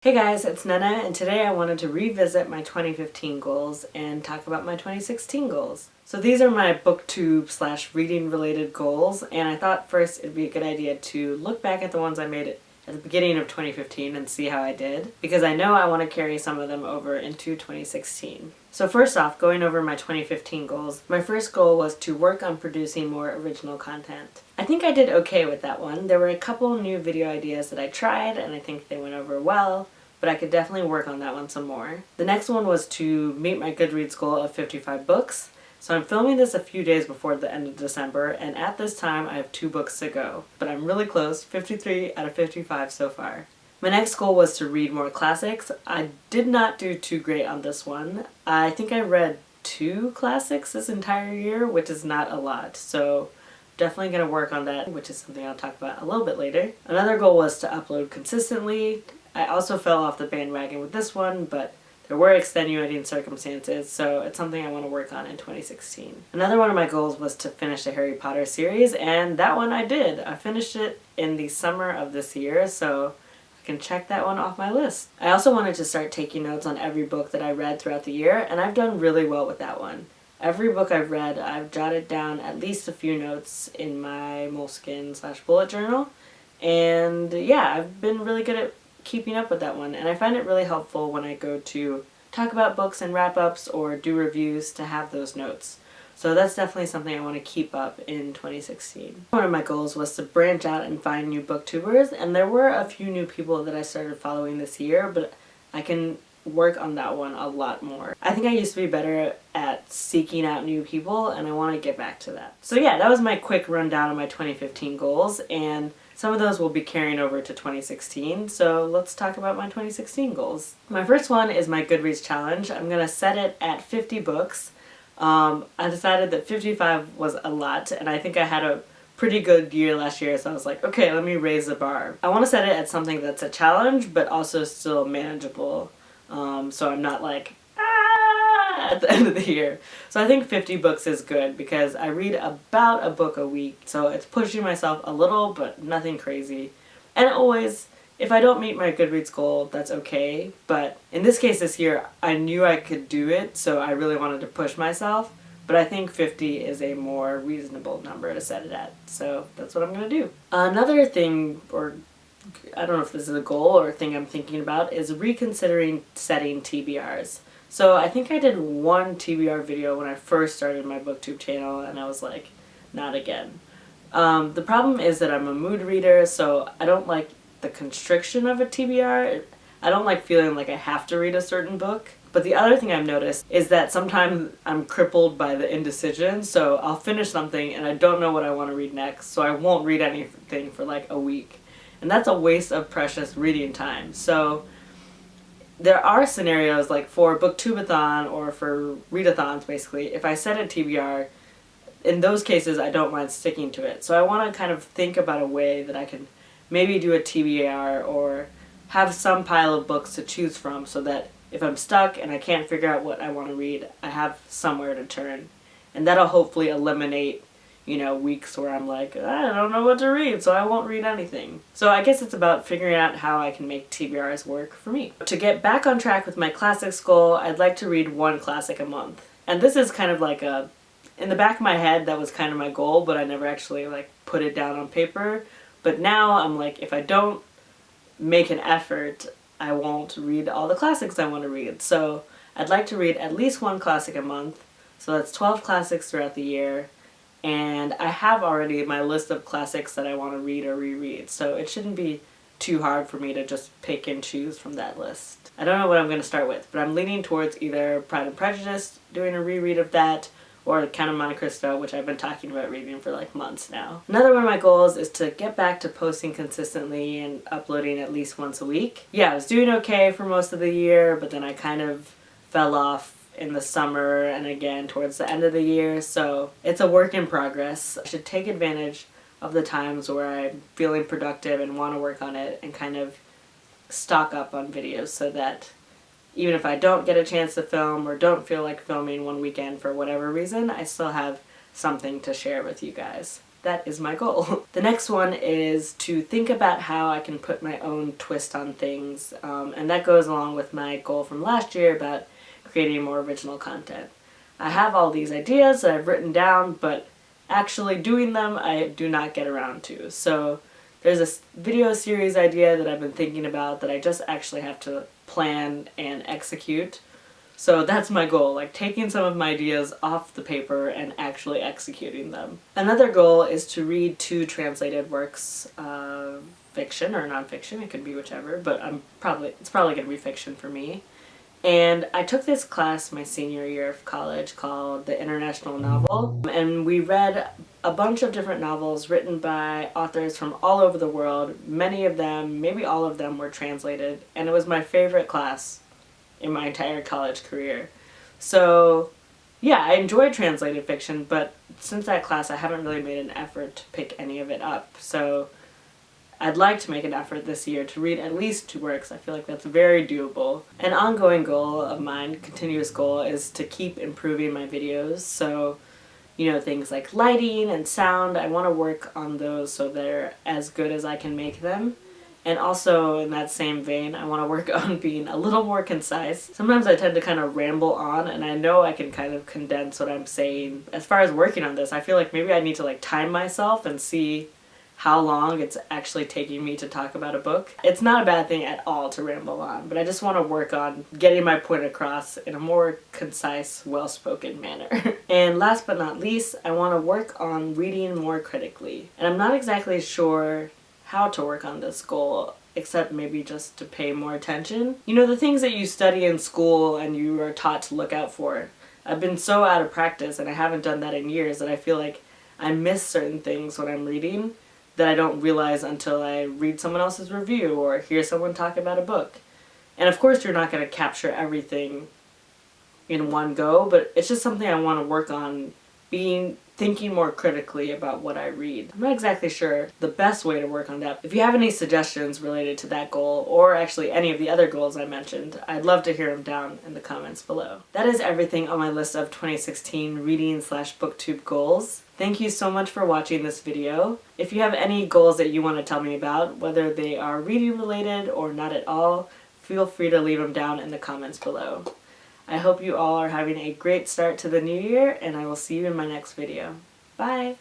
Hey guys, it's Nana, and today I wanted to revisit my 2015 goals and talk about my 2016 goals. So these are my booktube / reading related goals, and I thought first it'd be a good idea to look back at the ones I made at the beginning of 2015 and see how I did, because I know I want to carry some of them over into 2016. So first off, going over my 2015 goals, my first goal was to work on producing more original content. I think I did okay with that one. There were a couple new video ideas that I tried and I think they went over well, but I could definitely work on that one some more. The next one was to meet my Goodreads goal of 55 books. So I'm filming this a few days before the end of December, and at this time I have 2 books to go. But I'm really close, 53 out of 55 so far. My next goal was to read more classics. I did not do too great on this one. I think I read 2 classics this entire year, which is not a lot. So definitely going to work on that, which is something I'll talk about a little bit later. Another goal was to upload consistently. I also fell off the bandwagon with this one, but there were extenuating circumstances, so it's something I want to work on in 2016. Another one of my goals was to finish the Harry Potter series, and that one I did. I finished it in the summer of this year, so I can check that one off my list. I also wanted to start taking notes on every book that I read throughout the year, and I've done really well with that one. Every book I've read, I've jotted down at least a few notes in my Moleskine / bullet journal, and yeah, I've been really good at keeping up with that one, and I find it really helpful when I go to talk about books and wrap-ups or do reviews to have those notes. So that's definitely something I want to keep up in 2016. One of my goals was to branch out and find new booktubers, and there were a few new people that I started following this year, but I can work on that one a lot more. I think I used to be better at seeking out new people, and I want to get back to that. So yeah, that was my quick rundown of my 2015 goals, and some of those will be carrying over to 2016, so let's talk about my 2016 goals. My first one is my Goodreads challenge. I'm going to set it at 50 books. I decided that 55 was a lot, and I think I had a pretty good year last year, so I was like, okay, let me raise the bar. I want to set it at something that's a challenge, but also still manageable, so I'm not like, at the end of the year. So I think 50 books is good because I read about a book a week, so it's pushing myself a little, but nothing crazy. And always, if I don't meet my Goodreads goal, that's okay, but in this case this year, I knew I could do it, so I really wanted to push myself, but I think 50 is a more reasonable number to set it at, so that's what I'm going to do. Another thing, or I don't know if this is a goal or a thing I'm thinking about, is reconsidering setting TBRs. So I think I did one TBR video when I first started my booktube channel, and I was like, not again. The problem is that I'm a mood reader, so I don't like the constriction of a TBR. I don't like feeling like I have to read a certain book. But the other thing I've noticed is that sometimes I'm crippled by the indecision, so I'll finish something and I don't know what I want to read next, so I won't read anything for like a week. And that's a waste of precious reading time. So there are scenarios like for Booktubeathon or for readathons, basically, if I set a TBR, in those cases I don't mind sticking to it. So I want to kind of think about a way that I can maybe do a TBR or have some pile of books to choose from so that if I'm stuck and I can't figure out what I want to read, I have somewhere to turn. And that'll hopefully eliminate, weeks where I'm like, I don't know what to read, so I won't read anything. So I guess it's about figuring out how I can make TBRs work for me. To get back on track with my classics goal, I'd like to read 1 classic a month. And this is kind of like in the back of my head, that was kind of my goal, but I never actually put it down on paper. But now I'm like, if I don't make an effort, I won't read all the classics I want to read. So I'd like to read at least 1 classic a month. So that's 12 classics throughout the year. And I have already my list of classics that I want to read or reread, so it shouldn't be too hard for me to just pick and choose from that list. I don't know what I'm going to start with, but I'm leaning towards either Pride and Prejudice, doing a reread of that, or Count of Monte Cristo, which I've been talking about reading for months now. Another one of my goals is to get back to posting consistently and uploading at least once a week. Yeah, I was doing okay for most of the year, but then I kind of fell off in the summer and again towards the end of the year, so it's a work in progress. I should take advantage of the times where I'm feeling productive and want to work on it and kind of stock up on videos so that even if I don't get a chance to film or don't feel like filming one weekend for whatever reason, I still have something to share with you guys. that is my goal. The next one is to think about how I can put my own twist on things, and that goes along with my goal from last year about creating more original content. I have all these ideas that I've written down, but actually doing them I do not get around to. So there's a video series idea that I've been thinking about that I just actually have to plan and execute. So that's my goal, like taking some of my ideas off the paper and actually executing them. Another goal is to read 2 translated works of fiction or nonfiction, it could be whichever, but it's probably going to be fiction for me. And I took this class my senior year of college called the International Novel, and we read a bunch of different novels written by authors from all over the world. Many of them, maybe all of them, were translated, and it was my favorite class in my entire college career. So yeah, I enjoyed translated fiction, but since that class I haven't really made an effort to pick any of it up. So I'd like to make an effort this year to read at least 2 works. I feel like that's very doable. An ongoing goal of mine, continuous goal, is to keep improving my videos. So, you know, things like lighting and sound, I want to work on those so they're as good as I can make them. And also, in that same vein, I want to work on being a little more concise. Sometimes I tend to kind of ramble on, and I know I can kind of condense what I'm saying. As far as working on this, I feel like maybe I need to like time myself and see how long it's actually taking me to talk about a book. It's not a bad thing at all to ramble on, but I just want to work on getting my point across in a more concise, well-spoken manner. And last but not least, I want to work on reading more critically. And I'm not exactly sure how to work on this goal, except maybe just to pay more attention. You know, the things that you study in school and you are taught to look out for. I've been so out of practice, and I haven't done that in years, that I feel like I miss certain things when I'm reading that I don't realize until I read someone else's review or hear someone talk about a book. And of course you're not going to capture everything in one go, but it's just something I want to work on, thinking more critically about what I read. I'm not exactly sure the best way to work on that. If you have any suggestions related to that goal, or actually any of the other goals I mentioned, I'd love to hear them down in the comments below. That is everything on my list of 2016 reading/booktube goals. Thank you so much for watching this video. If you have any goals that you want to tell me about, whether they are reading related or not at all, feel free to leave them down in the comments below. I hope you all are having a great start to the new year, and I will see you in my next video. Bye!